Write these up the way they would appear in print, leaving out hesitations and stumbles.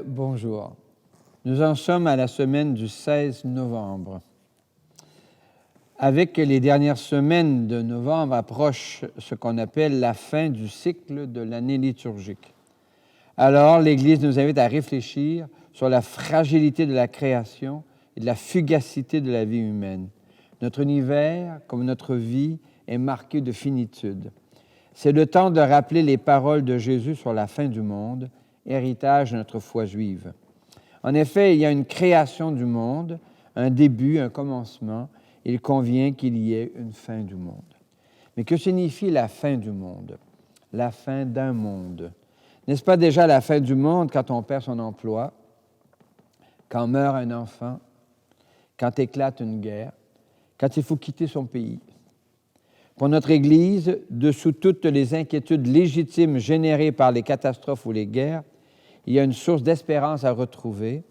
Bonjour. Nous en sommes à la semaine du 16 novembre. Avec les dernières semaines de novembre approche ce qu'on appelle la fin du cycle de l'année liturgique. Alors, l'Église nous invite à réfléchir sur la fragilité de la création et de la fugacité de la vie humaine. Notre univers, comme notre vie, est marqué de finitude. C'est le temps de rappeler les paroles de Jésus sur la fin du monde, héritage de notre foi juive. En effet, il y a une création du monde, un début, un commencement. Il convient qu'il y ait une fin du monde. Mais que signifie la fin du monde? La fin d'un monde. N'est-ce pas déjà la fin du monde quand on perd son emploi, quand meurt un enfant, quand éclate une guerre, quand il faut quitter son pays? Pour notre Église, dessous toutes les inquiétudes légitimes générées par les catastrophes ou les guerres, il y a une source d'espérance à retrouver.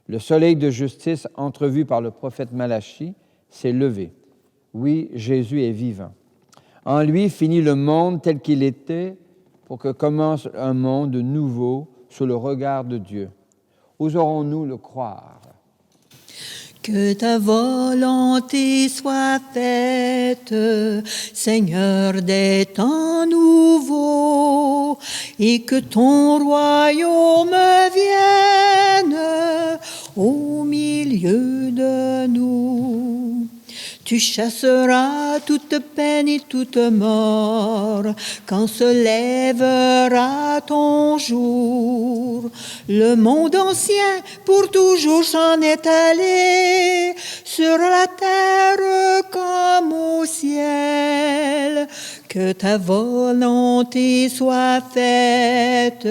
Le soleil de justice entrevu par le prophète Malachie s'est levé. Oui, Jésus est vivant. En lui finit le monde tel qu'il était pour que commence un monde nouveau sous le regard de Dieu. Oserons-nous le croire? Que ta volonté soit faite, Seigneur des temps nouveaux, et que ton royaume vienne au milieu de nous. Tu chasseras toute peine et toute mort quand se lèvera ton jour. Le monde ancien pour toujours s'en est allé sur la terre comme au ciel. Que ta volonté soit faite,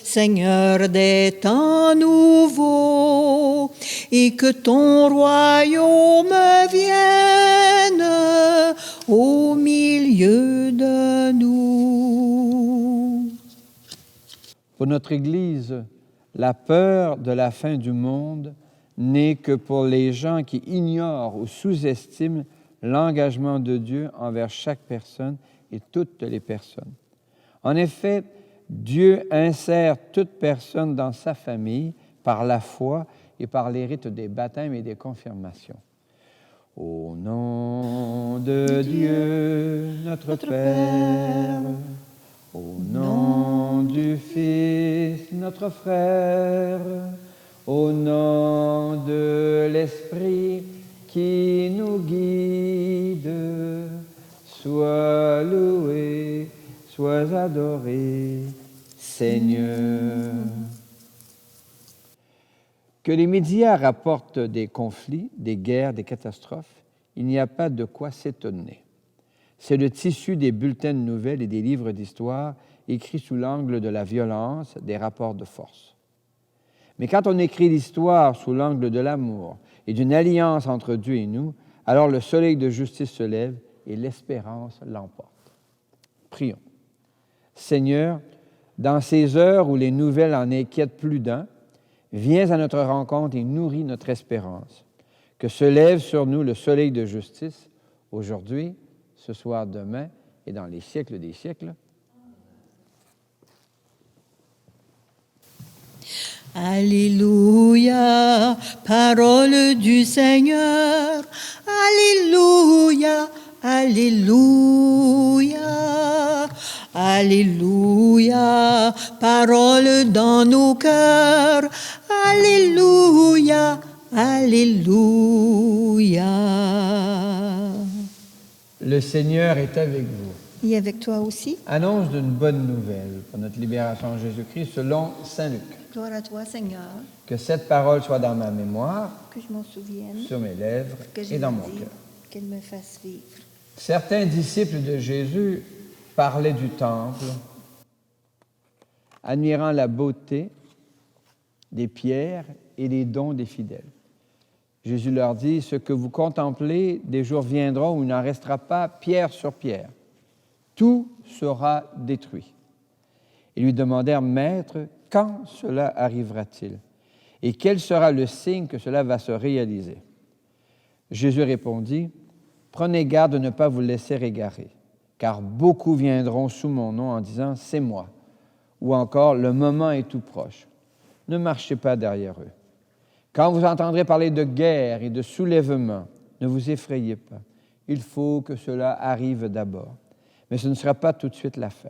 Seigneur des temps nouveaux, et que ton royaume vienne au milieu de nous. Pour notre Église, la peur de la fin du monde n'est que pour les gens qui ignorent ou sous-estiment l'engagement de Dieu envers chaque personne et toutes les personnes. En effet, Dieu insère toute personne dans sa famille par la foi et par les rites des baptêmes et des confirmations. Au nom de Dieu, notre Père, au nom du Fils, notre frère, au nom de l'Esprit qui nous guide, sois loué, sois adoré, Seigneur. Que les médias rapportent des conflits, des guerres, des catastrophes, il n'y a pas de quoi s'étonner. C'est le tissu des bulletins de nouvelles et des livres d'histoire écrits sous l'angle de la violence, des rapports de force. Mais quand on écrit l'histoire sous l'angle de l'amour et d'une alliance entre Dieu et nous, alors le soleil de justice se lève et l'espérance l'emporte. Prions. Seigneur, dans ces heures où les nouvelles en inquiètent plus d'un, viens à notre rencontre et nourris notre espérance. Que se lève sur nous le soleil de justice, aujourd'hui, ce soir, demain et dans les siècles des siècles. Alléluia, parole du Seigneur. Alléluia, alléluia. Alléluia, parole dans nos cœurs. Alléluia, alléluia. Le Seigneur est avec vous. Et avec toi aussi. Annonce d'une bonne nouvelle pour notre libération en Jésus-Christ selon saint Luc. Gloire à toi, Seigneur. Que cette parole soit dans ma mémoire, Que je m'en souvienne. sur mes lèvres et dans mon cœur. Qu'elle me fasse vivre. Certains disciples de Jésus parlaient du temple, admirant la beauté des pierres et les dons des fidèles. Jésus leur dit, « Ce que vous contemplez, des jours viendront où il n'en restera pas pierre sur pierre. Tout sera détruit. » Ils lui demandèrent, « Maître, quand cela arrivera-t-il? Et quel sera le signe que cela va se réaliser? » Jésus répondit, « Prenez garde de ne pas vous laisser égarer, car beaucoup viendront sous mon nom en disant, « C'est moi », ou encore, « Le moment est tout proche. » Ne marchez pas derrière eux. Quand vous entendrez parler de guerre et de soulèvement, ne vous effrayez pas. Il faut que cela arrive d'abord. Mais ce ne sera pas tout de suite la fin.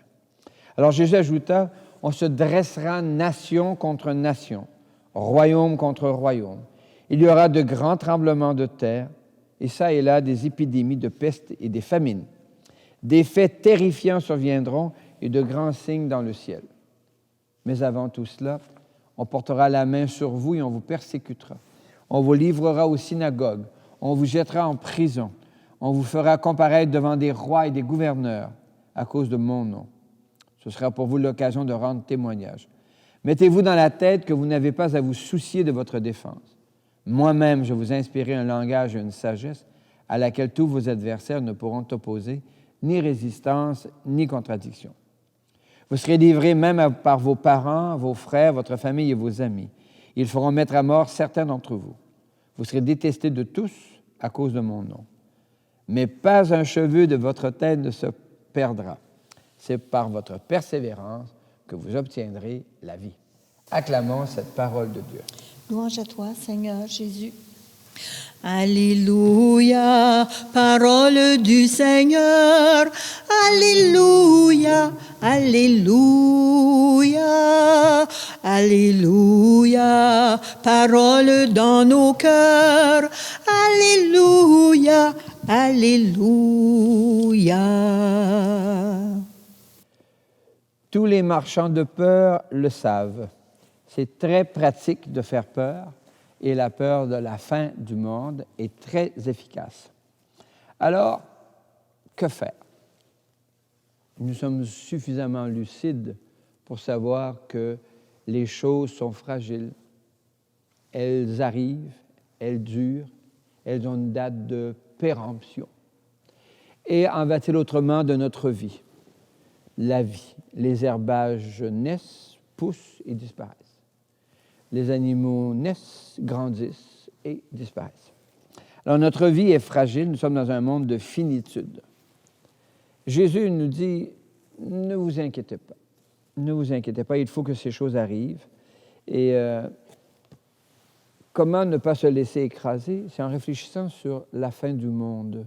Alors Jésus ajouta, on se dressera nation contre nation, royaume contre royaume. Il y aura de grands tremblements de terre, et ça et là des épidémies de peste et des famines. Des faits terrifiants surviendront et de grands signes dans le ciel. Mais avant tout cela, on portera la main sur vous et on vous persécutera. On vous livrera aux synagogues, on vous jettera en prison, on vous fera comparaître devant des rois et des gouverneurs à cause de mon nom. Ce sera pour vous l'occasion de rendre témoignage. Mettez-vous dans la tête que vous n'avez pas à vous soucier de votre défense. Moi-même, je vous ai inspiré un langage et une sagesse à laquelle tous vos adversaires ne pourront opposer ni résistance, ni contradiction. Vous serez livrés même par vos parents, vos frères, votre famille et vos amis. Ils feront mettre à mort certains d'entre vous. Vous serez détestés de tous à cause de mon nom. Mais pas un cheveu de votre tête ne se perdra. C'est par votre persévérance que vous obtiendrez la vie. Acclamons cette parole de Dieu. Louange à toi, Seigneur Jésus. Alléluia, parole du Seigneur. Alléluia, alléluia, alléluia, parole dans nos cœurs. Alléluia, alléluia. Tous les marchands de peur le savent. C'est très pratique de faire peur et la peur de la fin du monde est très efficace. Alors, que faire? Nous sommes suffisamment lucides pour savoir que les choses sont fragiles. Elles arrivent, elles durent, elles ont une date de péremption. Et en va-t-il autrement de notre vie? La vie. Les herbages naissent, poussent et disparaissent. Les animaux naissent, grandissent et disparaissent. Alors, notre vie est fragile, nous sommes dans un monde de finitude. Jésus nous dit, ne vous inquiétez pas. Ne vous inquiétez pas, il faut que ces choses arrivent. Et comment ne pas se laisser écraser? C'est en réfléchissant sur la fin du monde.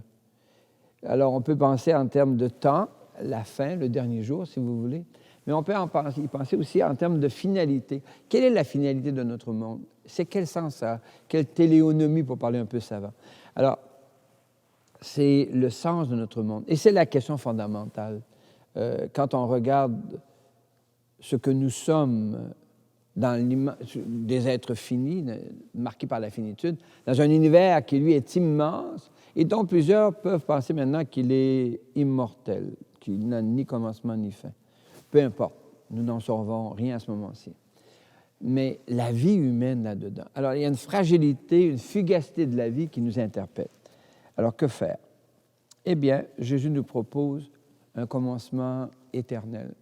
Alors, on peut penser en termes de temps, la fin, le dernier jour, si vous voulez, mais on peut y penser aussi en termes de finalité. Quelle est la finalité de notre monde? C'est quel sens ça a? Quelle téléonomie, pour parler un peu savant? Alors, c'est le sens de notre monde. Et c'est la question fondamentale. Quand on regarde ce que nous sommes dans des êtres finis, marqués par la finitude, dans un univers qui, lui, est immense et dont plusieurs peuvent penser maintenant qu'il est immortel, qu'il n'a ni commencement ni fin. Peu importe, nous n'en saurons rien à ce moment-ci. Mais la vie humaine là-dedans. Alors, il y a une fragilité, une fugacité de la vie qui nous interpelle. Alors, que faire? Eh bien, Jésus nous propose un commencement éternel.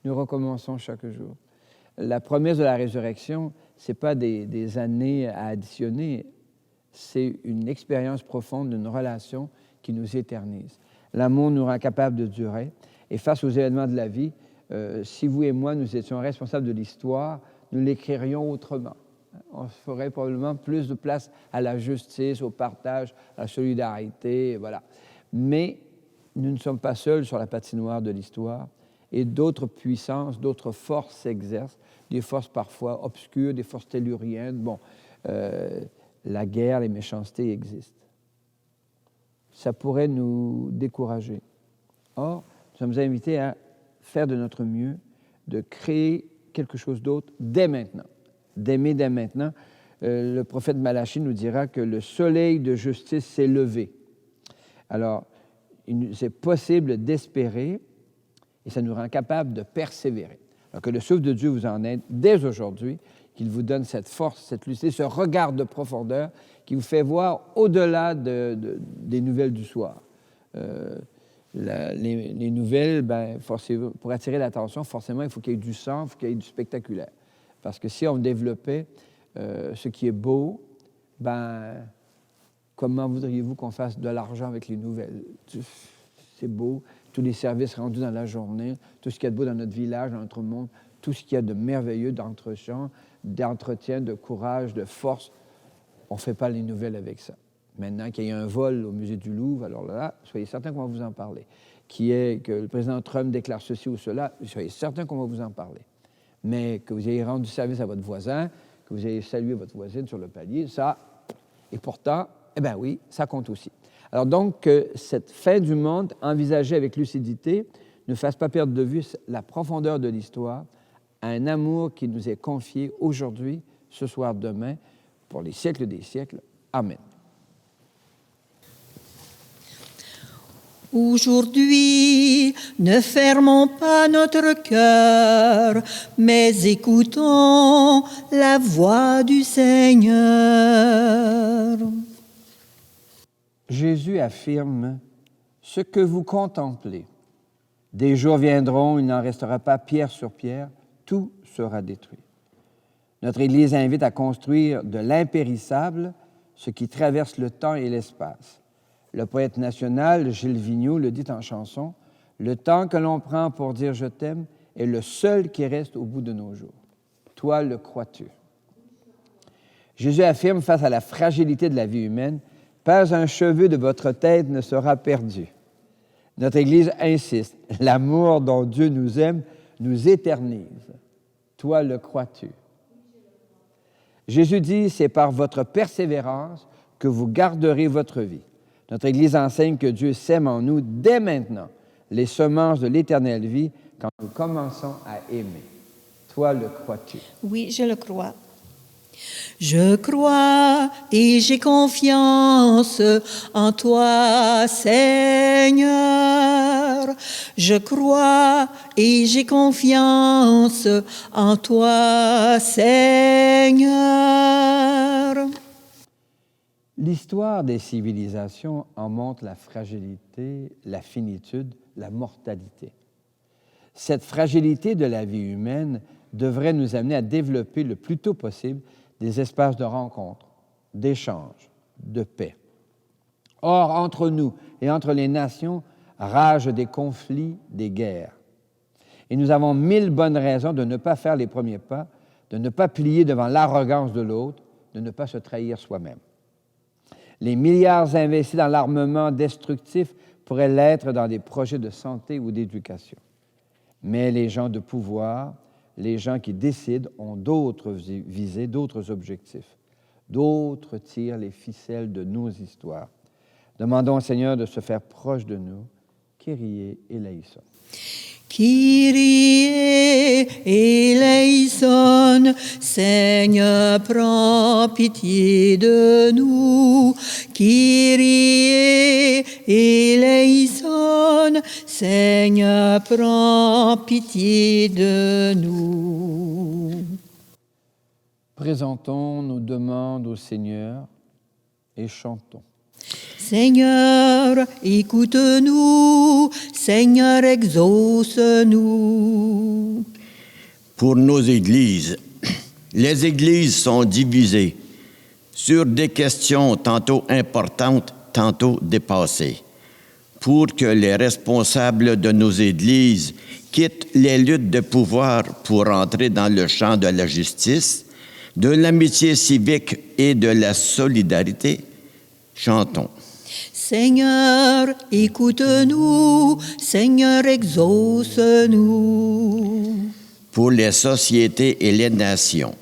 Nous recommençons chaque jour. La promesse de la résurrection, ce n'est pas des années à additionner, c'est une expérience profonde d'une relation qui nous éternise. L'amour nous rend capables de durer. Et face aux événements de la vie, si vous et moi, nous étions responsables de l'histoire, nous l'écririons autrement. On ferait probablement plus de place à la justice, au partage, à la solidarité, voilà. Mais nous ne sommes pas seuls sur la patinoire de l'histoire et d'autres puissances, d'autres forces s'exercent, des forces parfois obscures, des forces telluriennes. Bon, la guerre, les méchancetés existent. Ça pourrait nous décourager. Or, nous sommes invités à faire de notre mieux, de créer quelque chose d'autre dès maintenant, d'aimer dès maintenant. Le prophète Malachie nous dira que le soleil de justice s'est levé. Alors, c'est possible d'espérer et ça nous rend capable de persévérer. Alors que le souffle de Dieu vous en aide dès aujourd'hui, qu'il vous donne cette force, cette lucidité, ce regard de profondeur qui vous fait voir au-delà des nouvelles du soir. Les nouvelles, pour attirer l'attention, forcément, il faut qu'il y ait du sang, il faut qu'il y ait du spectaculaire. Parce que si on développait ce qui est beau, comment voudriez-vous qu'on fasse de l'argent avec les nouvelles? C'est beau, tous les services rendus dans la journée, tout ce qu'il y a de beau dans notre village, dans notre monde, tout ce qu'il y a de merveilleux d'entretien, de courage, de force. On ne fait pas les nouvelles avec ça. Maintenant qu'il y a un vol au musée du Louvre, alors là, soyez certains qu'on va vous en parler. Que le président Trump déclare ceci ou cela, soyez certains qu'on va vous en parler. Mais que vous ayez rendu service à votre voisin, que vous ayez salué votre voisine sur le palier, ça, et pourtant, eh bien oui, ça compte aussi. Alors donc, que cette fin du monde, envisagée avec lucidité, ne fasse pas perdre de vue la profondeur de l'histoire, un amour qui nous est confié aujourd'hui, ce soir, demain, pour les siècles des siècles. Amen. Aujourd'hui, ne fermons pas notre cœur, mais écoutons la voix du Seigneur. Jésus affirme « Ce que vous contemplez, des jours viendront, il n'en restera pas pierre sur pierre, tout sera détruit. » Notre Église invite à construire de l'impérissable ce qui traverse le temps et l'espace. Le poète national Gilles Vigneault le dit en chanson, « Le temps que l'on prend pour dire « je t'aime » est le seul qui reste au bout de nos jours. Toi, le crois-tu? » Jésus affirme face à la fragilité de la vie humaine, « Pas un cheveu de votre tête ne sera perdu. » Notre Église insiste, « L'amour dont Dieu nous aime nous éternise. » Toi, le crois-tu? Jésus dit, « C'est par votre persévérance que vous garderez votre vie. » Notre Église enseigne que Dieu sème en nous, dès maintenant, les semences de l'éternelle vie quand nous commençons à aimer. Toi, le crois-tu? Oui, je le crois. Je crois et j'ai confiance en toi, Seigneur. Je crois et j'ai confiance en toi, Seigneur. L'histoire des civilisations en montre la fragilité, la finitude, la mortalité. Cette fragilité de la vie humaine devrait nous amener à développer le plus tôt possible des espaces de rencontre, d'échange, de paix. Or, entre nous et entre les nations ragent des conflits, des guerres. Et nous avons 1000 bonnes raisons de ne pas faire les premiers pas, de ne pas plier devant l'arrogance de l'autre, de ne pas se trahir soi-même. Les milliards investis dans l'armement destructif pourraient l'être dans des projets de santé ou d'éducation. Mais les gens de pouvoir, les gens qui décident, ont d'autres visées, d'autres objectifs. D'autres tirent les ficelles de nos histoires. Demandons au Seigneur de se faire proche de nous. Kyrie eleison. Kyrie eleison, Seigneur, prends pitié de nous. Kyrie eleison, Seigneur, prends pitié de nous. Présentons nos demandes au Seigneur et chantons. Seigneur, écoute-nous, Seigneur, exauce-nous. Pour nos églises, les églises sont divisées sur des questions tantôt importantes, tantôt dépassées. Pour que les responsables de nos églises quittent les luttes de pouvoir pour entrer dans le champ de la justice, de l'amitié civique et de la solidarité, chantons. Seigneur, écoute-nous, Seigneur, exauce-nous. Pour les sociétés et les nations,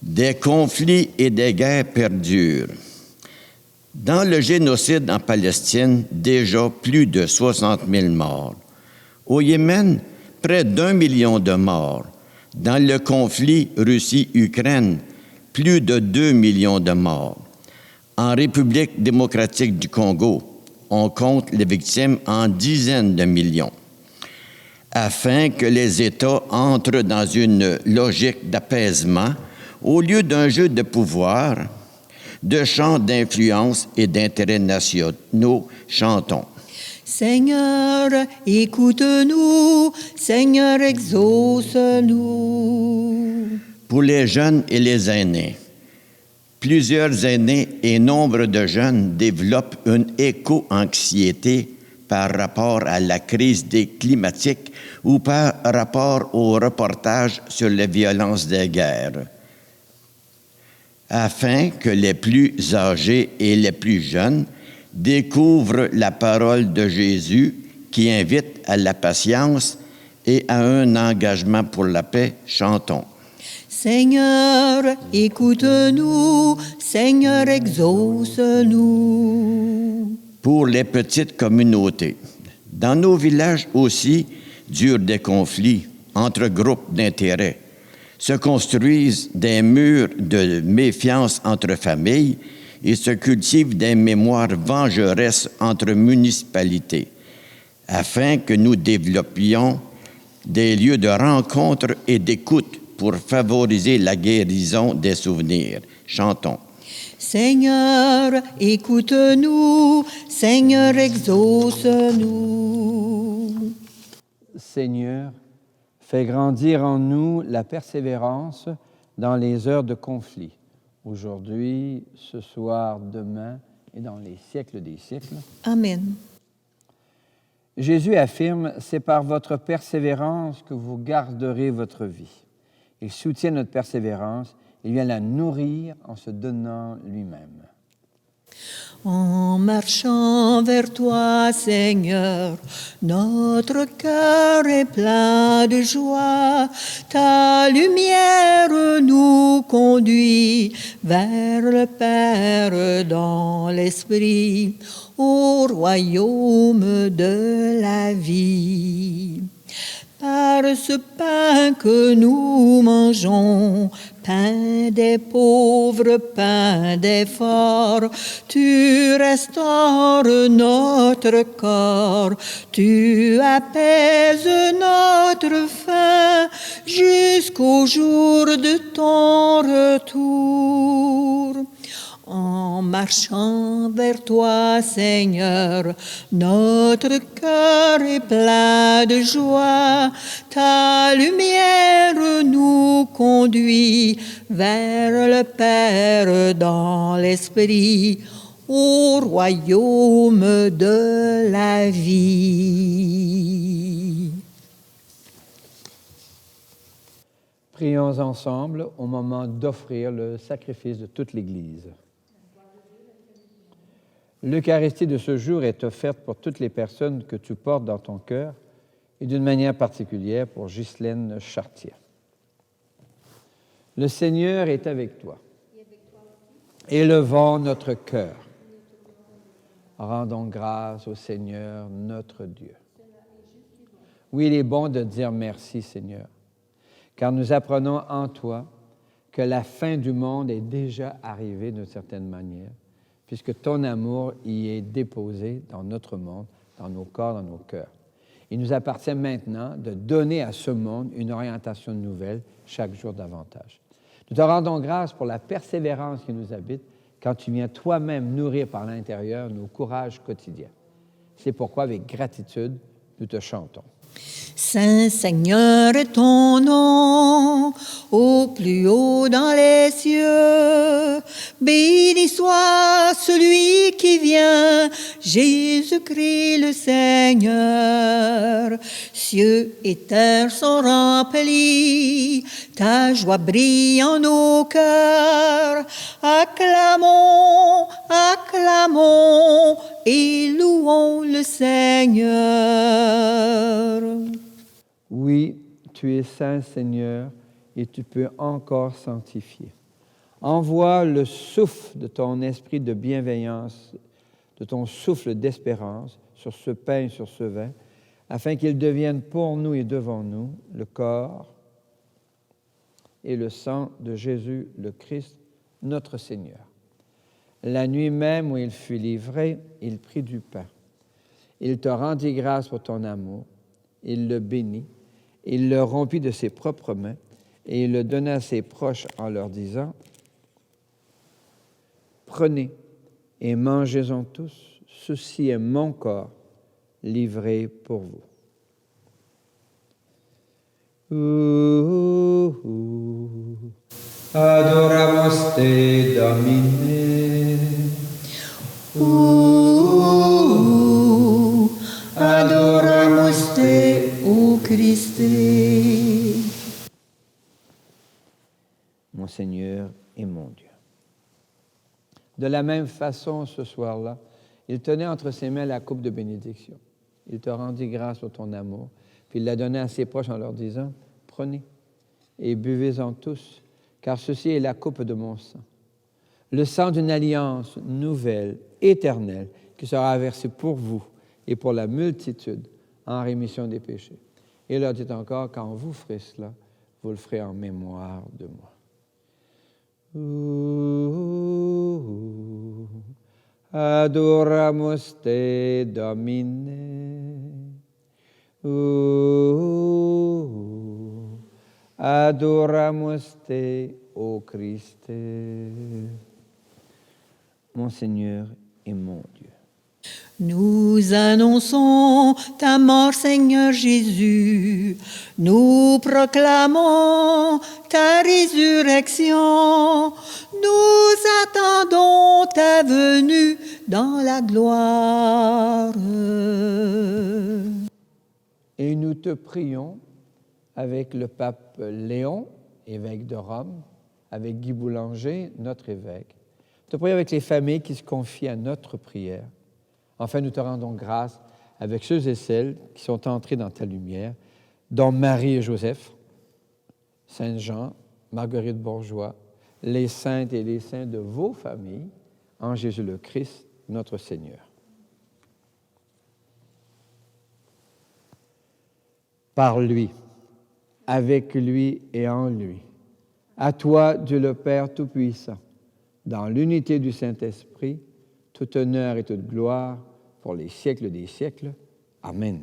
des conflits et des guerres perdurent. Dans le génocide en Palestine, déjà plus de 60 000 morts. Au Yémen, près d'1 million de morts. Dans le conflit Russie-Ukraine, plus de 2 millions de morts. En République démocratique du Congo, on compte les victimes en dizaines de millions. Afin que les États entrent dans une logique d'apaisement, au lieu d'un jeu de pouvoir, de champs d'influence et d'intérêts nationaux, chantons. Seigneur, écoute-nous, Seigneur, exauce-nous. Pour les jeunes et les aînés, plusieurs aînés et nombre de jeunes développent une éco-anxiété par rapport à la crise climatique ou par rapport au reportage sur les violences des guerres, afin que les plus âgés et les plus jeunes découvrent la parole de Jésus qui invite à la patience et à un engagement pour la paix. Chantons. Seigneur, écoute-nous, Seigneur, exauce-nous. Pour les petites communautés, dans nos villages aussi durent des conflits entre groupes d'intérêts. Se construisent des murs de méfiance entre familles et se cultivent des mémoires vengeresses entre municipalités, afin que nous développions des lieux de rencontre et d'écoute pour favoriser la guérison des souvenirs. Chantons. Seigneur, écoute-nous, Seigneur, exauce-nous. Seigneur, fais grandir en nous la persévérance dans les heures de conflit, aujourd'hui, ce soir, demain et dans les siècles des siècles. Amen. Jésus affirme, c'est par votre persévérance que vous garderez votre vie. Il soutient notre persévérance, il vient la nourrir en se donnant lui-même. En marchant vers toi, Seigneur, notre cœur est plein de joie. Ta lumière nous conduit vers le Père dans l'esprit, au royaume de la vie. Par ce pain que nous mangeons, pain des pauvres, pain des forts, tu restaures notre corps, tu apaises notre faim jusqu'au jour de ton retour. En marchant vers toi, Seigneur, notre cœur est plein de joie. Ta lumière nous conduit vers le Père dans l'esprit, au royaume de la vie. Prions ensemble au moment d'offrir le sacrifice de toute l'Église. L'Eucharistie de ce jour est offerte pour toutes les personnes que tu portes dans ton cœur et d'une manière particulière pour Ghislaine Chartier. Le Seigneur est avec toi. Élevons notre cœur. Rendons grâce au Seigneur, notre Dieu. Oui, il est bon de dire merci, Seigneur, car nous apprenons en toi que la fin du monde est déjà arrivée d'une certaine manière, puisque ton amour y est déposé dans notre monde, dans nos corps, dans nos cœurs. Il nous appartient maintenant de donner à ce monde une orientation nouvelle chaque jour davantage. Nous te rendons grâce pour la persévérance qui nous habite quand tu viens toi-même nourrir par l'intérieur nos courages quotidiens. C'est pourquoi, avec gratitude, nous te chantons. Saint Seigneur est ton nom, au plus haut dans les cieux. Béni soit celui qui vient, Jésus-Christ le Seigneur. Cieux et terre sont remplis, ta joie brille en nos cœurs. Acclamons, acclamons et louons le Seigneur. Oui, tu es saint, Seigneur, et tu peux encore sanctifier. Envoie le souffle de ton esprit de bienveillance, de ton souffle d'espérance sur ce pain et sur ce vin, afin qu'ils deviennent pour nous et devant nous le corps et le sang de Jésus le Christ, notre Seigneur. La nuit même où il fut livré, il prit du pain. Il te rendit grâce pour ton amour, il le bénit, il le rompit de ses propres mains et il le donna à ses proches en leur disant « Prenez et mangez-en tous, ceci est mon corps livré pour vous. » Adoramus te, Domine. mon Seigneur et mon Dieu. De la même façon, ce soir-là, il tenait entre ses mains la coupe de bénédiction. Il te rendit grâce pour ton amour, puis il l'a donnée à ses proches en leur disant, « Prenez et buvez-en tous, car ceci est la coupe de mon sang. Le sang d'une alliance nouvelle, éternelle, qui sera versé pour vous et pour la multitude en rémission des péchés. » Et il leur dit encore, « Quand vous ferez cela, vous le ferez en mémoire de moi. » Adoramus te, Domine. Adoramus te, ô Christ. Mon Seigneur et mon Dieu. Nous annonçons ta mort, Seigneur Jésus. Nous proclamons ta résurrection. Nous attendons ta venue dans la gloire. Et nous te prions avec le pape Léon, évêque de Rome, avec Guy Boulanger, notre évêque. Te prions avec les familles qui se confient à notre prière. Enfin, nous te rendons grâce avec ceux et celles qui sont entrés dans ta lumière, dont Marie et Joseph, Saint Jean, Marguerite Bourgeois, les saintes et les saints de vos familles, en Jésus le Christ, notre Seigneur. Par lui, avec lui et en lui, à toi, Dieu le Père Tout-Puissant, dans l'unité du Saint-Esprit, tout honneur et toute gloire pour les siècles des siècles. Amen.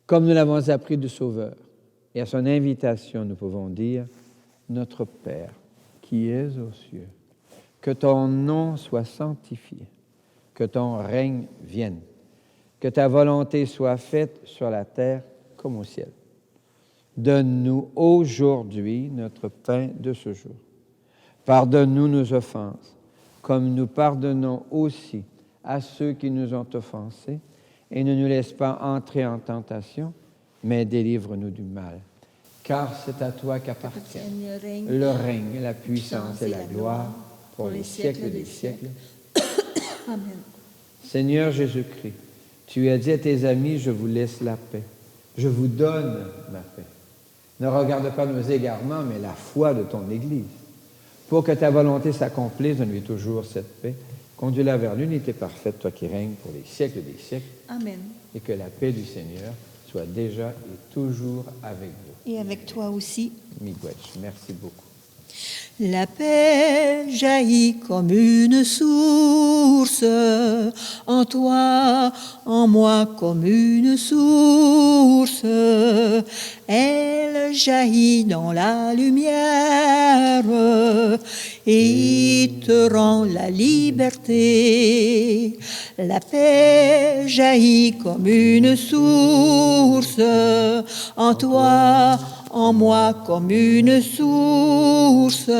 Comme nous l'avons appris du Sauveur, et à son invitation, nous pouvons dire, Notre Père, qui es aux cieux, que ton nom soit sanctifié, que ton règne vienne, que ta volonté soit faite sur la terre comme au ciel. Donne-nous aujourd'hui notre pain de ce jour. Pardonne-nous nos offenses, comme nous pardonnons aussi à ceux qui nous ont offensés, et ne nous laisse pas entrer en tentation, mais délivre-nous du mal. Car c'est à toi qu'appartiennent le règne, la puissance et la gloire pour les siècles des siècles. Amen. Seigneur Jésus-Christ, tu as dit à tes amis, je vous laisse la paix. Je vous donne ma paix. Ne regarde pas nos égarements, mais la foi de ton Église. Pour que ta volonté s'accomplisse, donne-lui toujours cette paix. Conduis-la vers l'unité parfaite, toi qui règnes pour les siècles des siècles. Amen. Et que la paix du Seigneur soit déjà et toujours avec vous. Et avec toi aussi. Miigwech, merci beaucoup. La paix jaillit comme une source, en toi, en moi comme une source. Elle jaillit dans la lumière et te rend la liberté. La paix jaillit comme une source, en toi, en moi comme une source.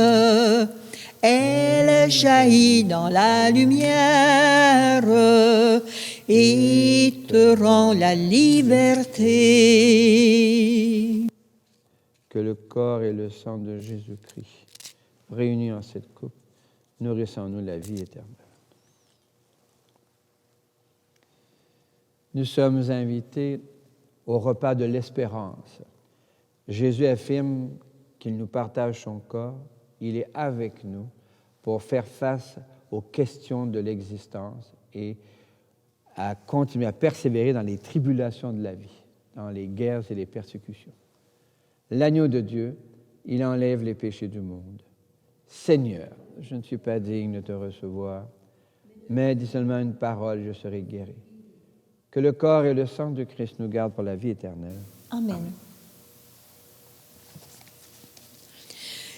Elle jaillit dans la lumière et te rend la liberté. Que le corps et le sang de Jésus-Christ, réunis en cette coupe, nourrissent en nous la vie éternelle. Nous sommes invités au repas de l'espérance. Jésus affirme qu'il nous partage son corps, il est avec nous pour faire face aux questions de l'existence et à continuer à persévérer dans les tribulations de la vie, dans les guerres et les persécutions. L'agneau de Dieu, il enlève les péchés du monde. Seigneur, je ne suis pas digne de te recevoir, mais dis seulement une parole, je serai guéri. Que le corps et le sang de Christ nous gardent pour la vie éternelle. Amen.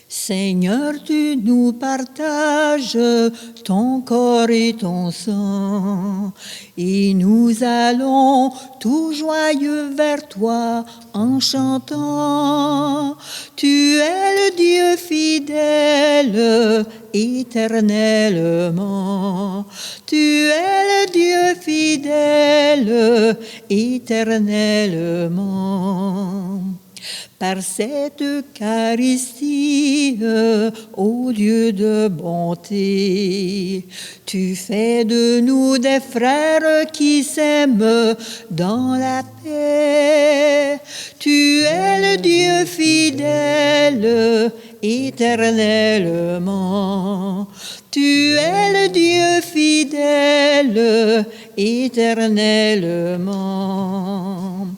Seigneur, tu nous partages ton corps et ton sang, et nous allons tout joyeux vers toi en chantant. Tu es le Dieu fidèle éternellement. Tu es le Dieu fidèle éternellement. par cette Eucharistie, ô Dieu de bonté. Tu fais de nous des frères qui s'aiment dans la paix. Tu es le Dieu fidèle, éternellement. Tu es le Dieu fidèle, éternellement.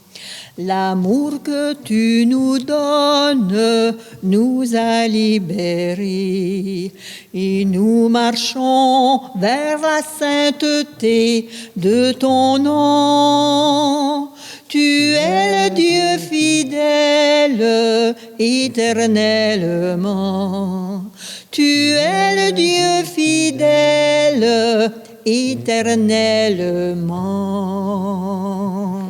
L'amour que tu nous donnes nous a libérés et nous marchons vers la sainteté de ton nom. Tu es le Dieu fidèle, éternellement. Tu es le Dieu fidèle, éternellement.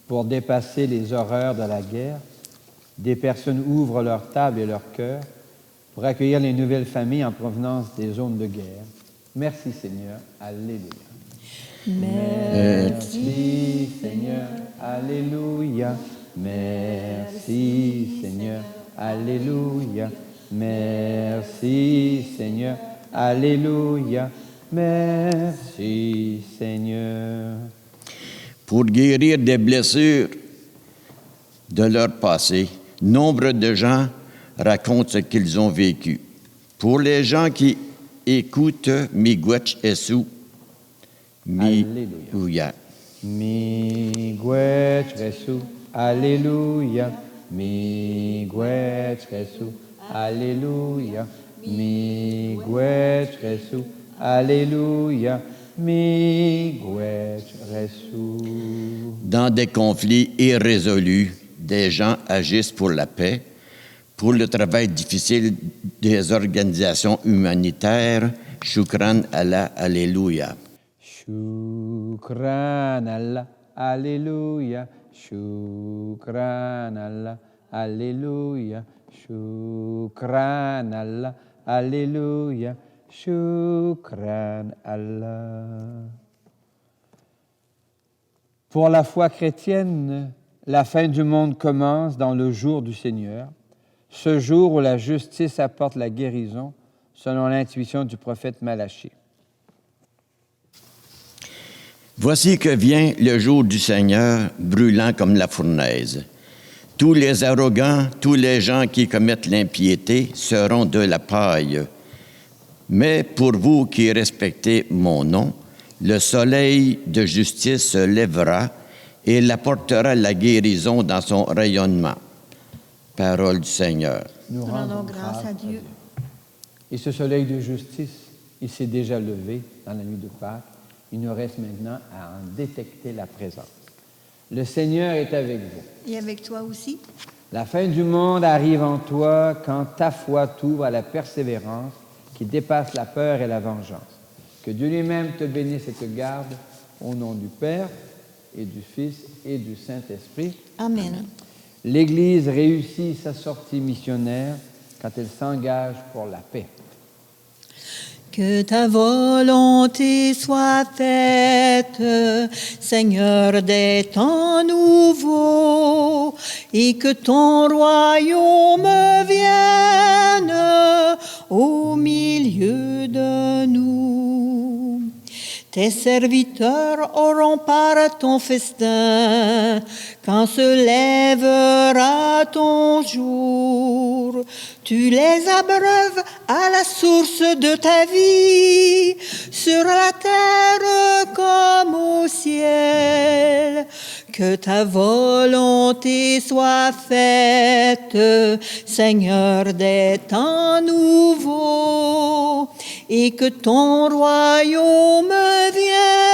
Pour dépasser les horreurs de la guerre, des personnes ouvrent leur table et leur cœur pour accueillir les nouvelles familles en provenance des zones de guerre. Merci Seigneur. Alléluia. Merci Seigneur. Alléluia. Merci Seigneur. Alléluia. Merci Seigneur. Alléluia. Merci Seigneur. Pour guérir des blessures de leur passé, nombre de gens racontent ce qu'ils ont vécu. Pour les gens qui écoutent Miigwech Esu, Alléluia. Miigwech Esu, Alléluia. Miigwech Esu, Alléluia. Miigwech Esu, Alléluia. Miigwech Esu. Dans des conflits irrésolus, des gens agissent pour la paix, pour le travail difficile des organisations humanitaires. Shukran Allah, Alléluia. Shukran Allah, Alléluia. Shukran Allah, Alléluia. Shukran Allah, Alléluia. Shukran Allah. Pour la foi chrétienne, la fin du monde commence dans le jour du Seigneur, ce jour où la justice apporte la guérison, selon l'intuition du prophète Malachie. Voici que vient le jour du Seigneur, brûlant comme la fournaise. Tous les arrogants, tous les gens qui commettent l'impiété seront de la paille. Mais pour vous qui respectez mon nom, le soleil de justice se lèvera et il apportera la guérison dans son rayonnement. Parole du Seigneur. Nous rendons grâce à Dieu. Et ce soleil de justice, il s'est déjà levé dans la nuit de Pâques. Il nous reste maintenant à en détecter la présence. Le Seigneur est avec vous. Et avec toi aussi. La fin du monde arrive en toi quand ta foi t'ouvre à la persévérance qui dépasse la peur et la vengeance. Que Dieu lui-même te bénisse et te garde au nom du Père et du Fils et du Saint-Esprit. Amen. L'Église réussit sa sortie missionnaire quand elle s'engage pour la paix. Que ta volonté soit faite, Seigneur des temps nouveaux, et que ton royaume vienne au milieu de nous. Tes serviteurs auront part à ton festin, quand se lèvera ton jour. Tu les abreuves à la source de ta vie, sur la terre comme au ciel. Que ta volonté soit faite, Seigneur des temps nouveaux, et que ton royaume vienne